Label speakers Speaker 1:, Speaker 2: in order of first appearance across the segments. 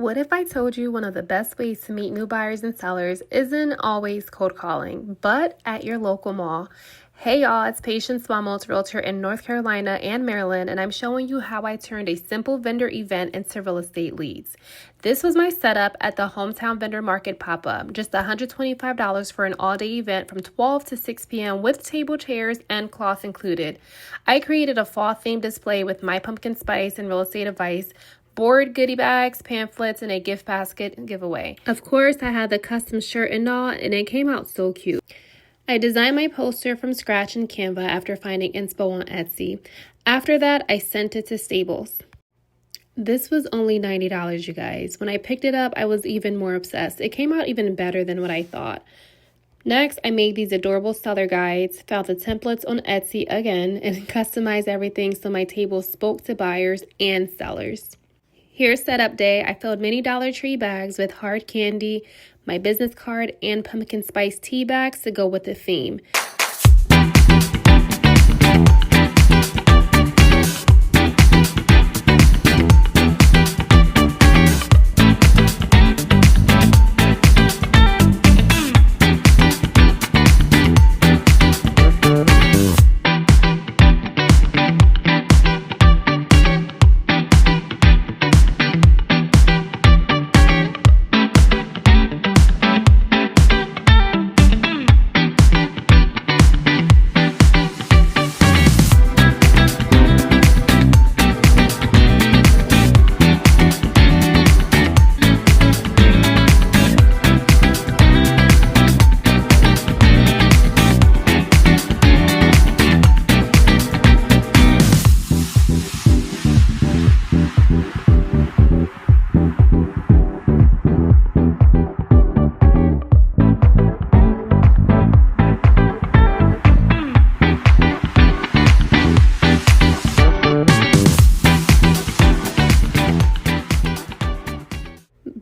Speaker 1: What if I told you one of the best ways to meet new buyers and sellers isn't always cold calling, but at your local mall? Hey y'all, it's Patience Swamos, realtor in North Carolina and Maryland, and I'm showing you how I turned a simple vendor event into real estate leads. This was my setup at the Hometown Vendor Market pop-up, just $125 for an all-day event from 12 to 6 p.m. with table chairs and cloth included. I created a fall-themed display with my pumpkin spice and real estate advice, board goodie bags, pamphlets, and a gift basket giveaway. Of course, I had the custom shirt and all, and it came out so cute. I designed my poster from scratch in Canva after finding inspo on Etsy. After that, I sent it to Staples. This was only $90, you guys. When I picked it up, I was even more obsessed. It came out even better than what I thought. Next, I made these adorable seller guides, found the templates on Etsy again, and customized everything so my table spoke to buyers and sellers. Here's setup day. I filled mini Dollar Tree bags with hard candy, my business card, and pumpkin spice tea bags to go with the theme.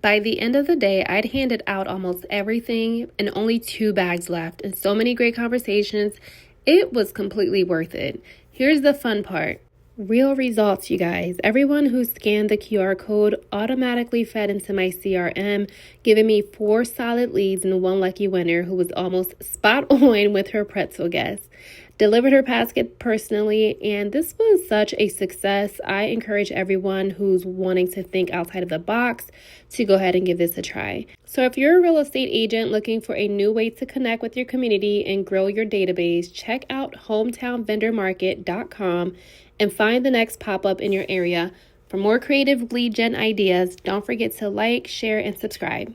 Speaker 1: By the end of the day, I'd handed out almost everything and only 2 bags left, and so many great conversations. It was completely worth it. Here's the fun part. Real results, you guys. Everyone who scanned the QR code automatically fed into my CRM, giving me 4 solid leads and 1 lucky winner who was almost spot on with her pretzel guess. Delivered her basket personally, and this was such a success. I encourage everyone who's wanting to think outside of the box to go ahead and give this a try. So if you're a real estate agent looking for a new way to connect with your community and grow your database, check out hometownvendormarket.com and find the next pop-up in your area. For more creative lead gen ideas, don't forget to like, share, and subscribe.